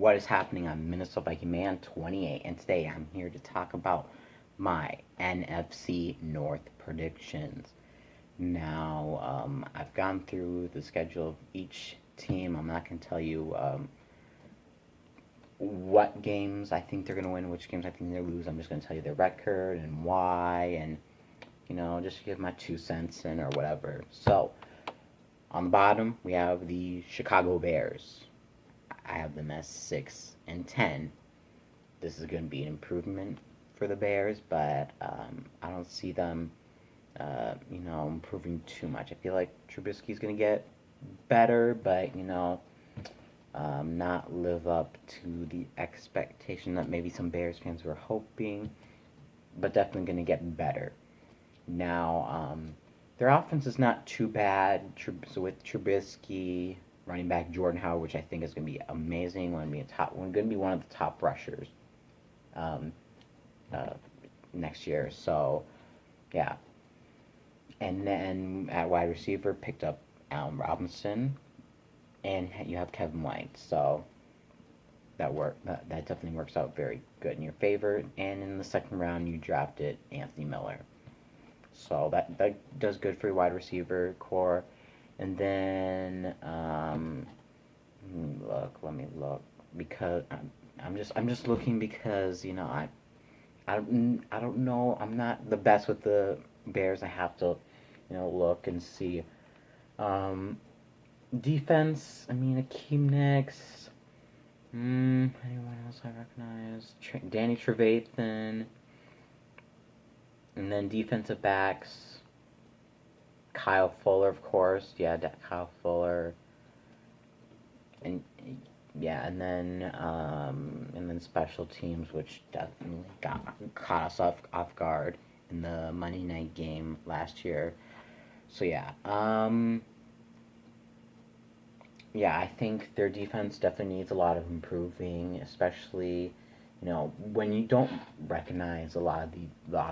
What is happening? I'm Minnesota Viking Man 28, and today I'm here to talk about my NFC North predictions. Now, I've gone through the schedule of each team. I'm not going to tell you what games I think they're going to win, which games I think they're lose. I'm just going to tell you their record and why, and just give my 2 cents in or whatever. So, on the bottom, we have the Chicago Bears. I have them as 6-10. This is going to be an improvement for the Bears, but I don't see them, improving too much. I feel like Trubisky's going to get better, but not live up to the expectation that maybe some Bears fans were hoping, but definitely going to get better. Now, their offense is not too bad. So with Trubisky, running back Jordan Howard, which I think is going to be amazing. Going to be one of the top rushers um, uh, next year. So, yeah. And then at wide receiver, picked up Allen Robinson, and you have Kevin White. So that definitely works out very good in your favor. And in the second round, you drafted Anthony Miller. So that does good for your wide receiver core. And then let me look because I'm just looking because I don't know, I'm not the best with the Bears. I have to look and see. Defense. I mean, Akeem Nicks. Anyone else I recognize? Danny Trevathan. And then defensive backs, Kyle Fuller, of course. Yeah, Kyle Fuller. And and then special teams, which definitely caught us off guard in the Monday night game last year. So I think their defense definitely needs a lot of improving, especially when you don't recognize a lot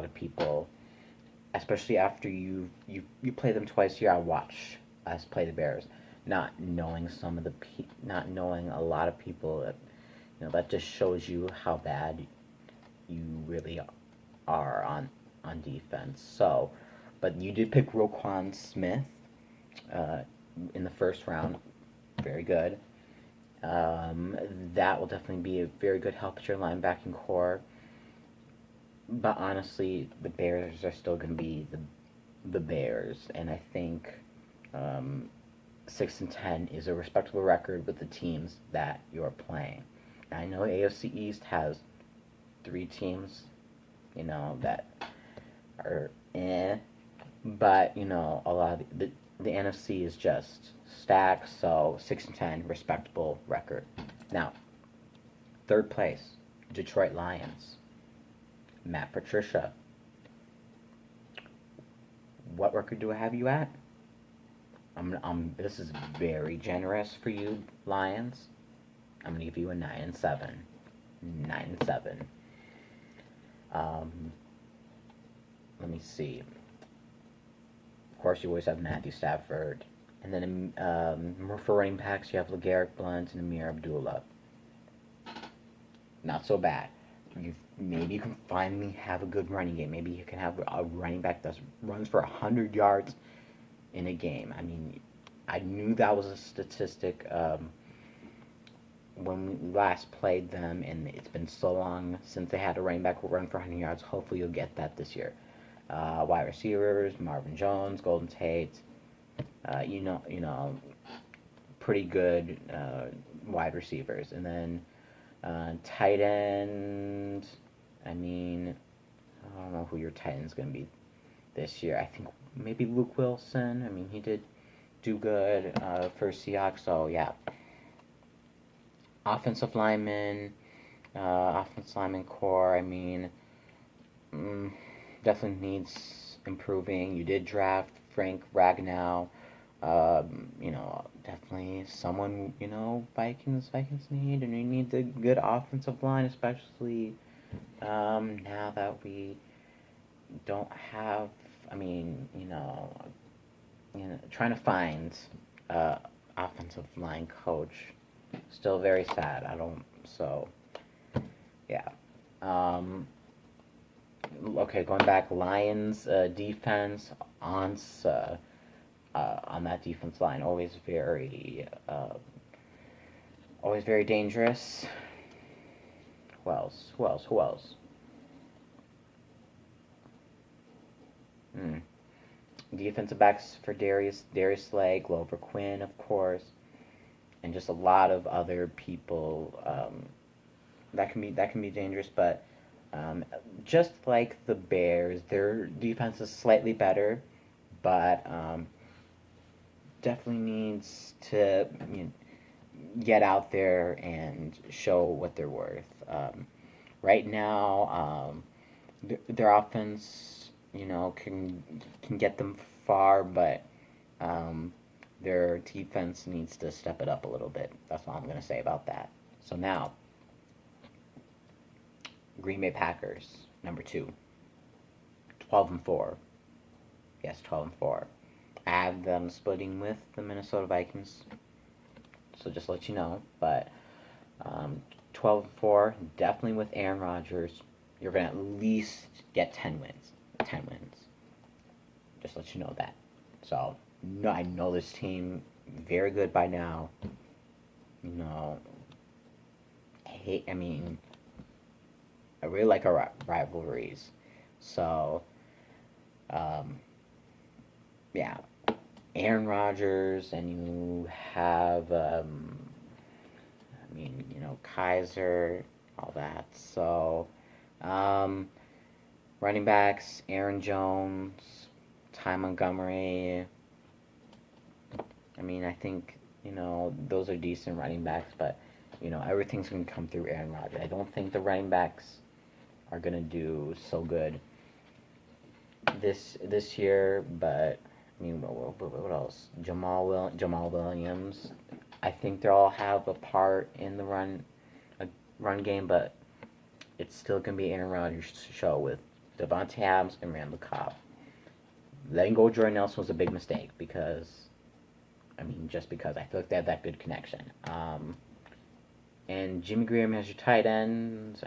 of people, especially after you play them twice a year. I watch us play the Bears, not knowing not knowing a lot of people. That just shows you how bad you really are on defense. So, but you did pick Roquan Smith uh, in the first round. Very good. That will definitely be a very good help to your linebacking core. But honestly, the Bears are still going to be the Bears, and I think 6-10 is a respectable record with the teams that you're playing. I know AFC East has 3 teams, that are but a lot of the NFC is just stacked. So 6-10, respectable record. Now, third place, Detroit Lions. Matt Patricia. What record do I have you at? This is very generous for you, Lions. I'm gonna give you a 9-7. 9-7. Let me see. Of course, you always have Matthew Stafford, and then for running backs, you have LeGarrette Blount and Amir Abdullah. Not so bad. Maybe you can finally have a good running game. Maybe you can have a running back that runs for 100 yards in a game. I mean, I knew that was a statistic when we last played them, and it's been so long since they had a running back who run for 100 yards. Hopefully, you'll get that this year. Wide receivers: Marvin Jones, Golden Tate. Pretty good wide receivers, and then tight end. I mean, I don't know who your tight end's going to be this year. I think maybe Luke Wilson. I mean, he did do good for Seahawks. So yeah. Offensive lineman core. I mean, definitely needs improving. You did draft Frank Ragnow. Definitely someone Vikings need, and we need a good offensive line, especially now that we don't have. I mean, trying to find offensive line coach Still very sad. I don't. So yeah. Um, okay, going back, Lions defense on that defense line, always very dangerous. Who else? Who else? Who else? Hmm. Defensive backs for Darius Slay, Glover Quinn, of course, and just a lot of other people that can be dangerous. But just like the Bears, their defense is slightly better, but definitely needs to get out there and show what they're worth. Right now, their offense, can get them far, but um, their defense needs to step it up a little bit. That's all I'm going to say about that. So now, Green Bay Packers, number 2, 12-4. Yes, 12-4. I have them splitting with the Minnesota Vikings, so just to let you know. But 12-4, definitely with Aaron Rodgers, you're going to at least get 10 wins. 10 wins. Just to let you know that. So, no, I know this team very good by now. You know, I mean, I really like our rivalries. So, um, yeah, Aaron Rodgers, and you have, Kaiser, all that. So, um, running backs, Aaron Jones, Ty Montgomery. I think, those are decent running backs, but, everything's going to come through Aaron Rodgers. I don't think the running backs are going to do so good this year, but, what else? Jamal Williams. I think they all have a part in the run game, but it's still going to be Aaron Rodgers' show with Devontae Adams and Randall Cobb. Letting go of Jordan Nelson was a big mistake just because I feel like they have that good connection. And Jimmy Graham has your tight ends.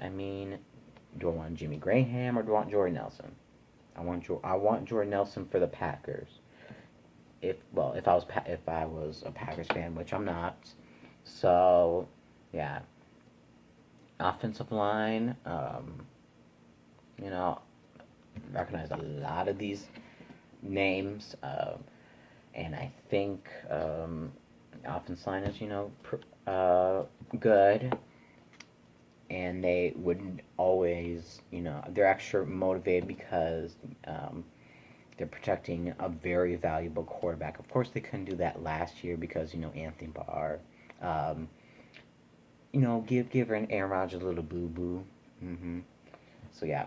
Do I want Jimmy Graham or do I want Jordan Nelson? I want Jordan Nelson for the Packers. If I was a Packers fan, which I'm not. So yeah, offensive line. Recognize a lot of these names, and I think offensive line is good, and they wouldn't always they're extra motivated because they're protecting a very valuable quarterback. Of course, they couldn't do that last year because Anthony Barr. Um, give Aaron Rodgers a little boo boo. So yeah,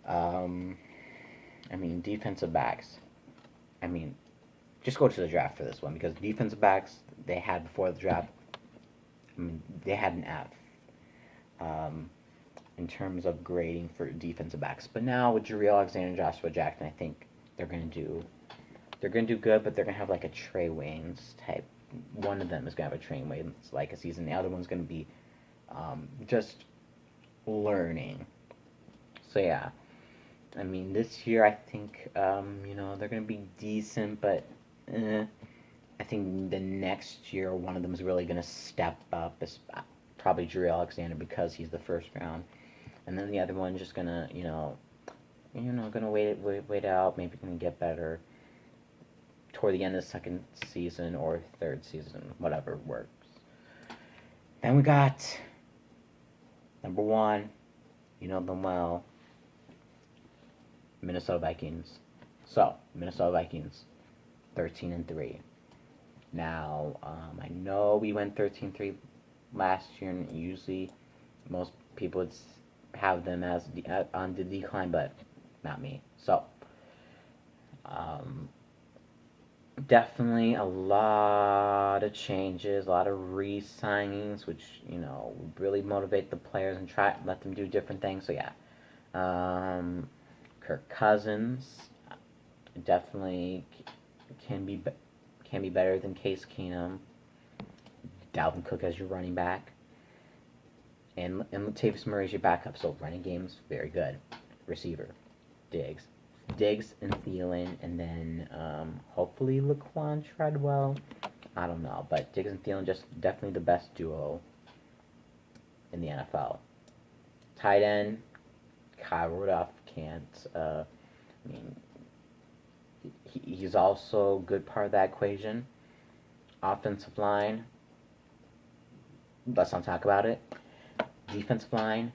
um, defensive backs. Just go to the draft for this one because defensive backs they had before the draft. They had an F in terms of grading for defensive backs. But now with Jareer Alexander and Joshua Jackson, I think they're gonna do good, but they're gonna have like a Trey Waynes type. One of them is gonna have a Trey Waynes like a season. The other one's gonna be just learning. So yeah, this year I think they're gonna be decent, but I think the next year one of them is really gonna step up. It's probably Drew Alexander because he's the first round, and then the other one's just gonna gonna wait out. Maybe gonna get better toward the end of the second season or third season, whatever works. Then we got number 1, them well, Minnesota Vikings. So Minnesota Vikings, 13-3. Now I know we went 13-3 last year, and usually most people would have them as on the decline, but not me. So definitely a lot of changes, a lot of re-signings, which really motivate the players and try let them do different things. So yeah, Kirk Cousins definitely can be better than Case Keenum. Dalvin Cook as your running back, and Latavius Murray is your backup. So running game's very good. Receiver, Diggs and Thielen, and then hopefully Laquan Treadwell. I don't know, but Diggs and Thielen just definitely the best duo in the NFL. Tight end, Kyle Rudolph can't. I mean, he's also a good part of that equation. Offensive line, let's not talk about it. Defensive line,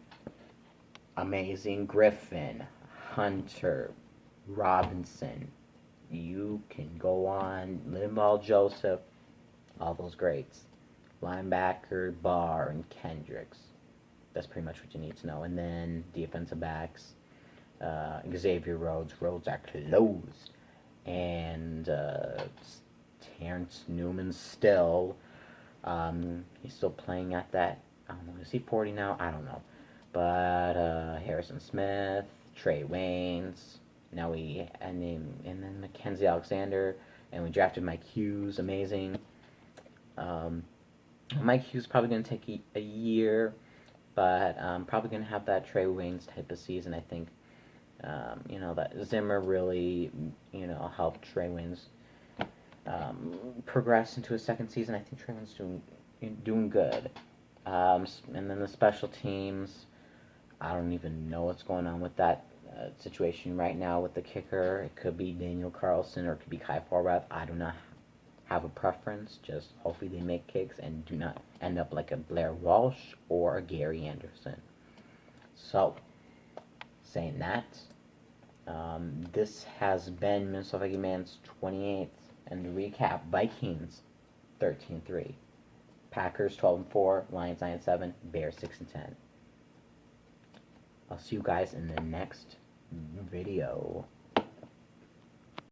amazing. Griffin, Hunter, Robinson. You can go on. Linval Joseph, all those greats. Linebacker, Barr, and Kendricks. That's pretty much what you need to know. And then defensive backs, Xavier Rhodes. Rhodes are closed. And Terrence Newman still. He's still playing at that. I don't know. Is he 40 now? I don't know. But Harrison Smith, Trey Waynes. Now and then Mackenzie Alexander, and we drafted Mike Hughes. Amazing. Mike Hughes probably going to take a year, but probably going to have that Trey Waynes type of season. I think. That Zimmer really, helped Trey Waynes progress into his second season. I think Trey Waynes doing good. And then the special teams, I don't even know what's going on with that situation right now with the kicker. It could be Daniel Carlson or it could be Kai Forbath. I do not have a preference. Just hopefully they make kicks and do not end up like a Blair Walsh or a Gary Anderson. So, saying that, this has been Minnesota Viking Man's 28th. And to recap, Vikings 13-3. Packers 12-4, Lions 9-7, Bears 6-10. I'll see you guys in the next video.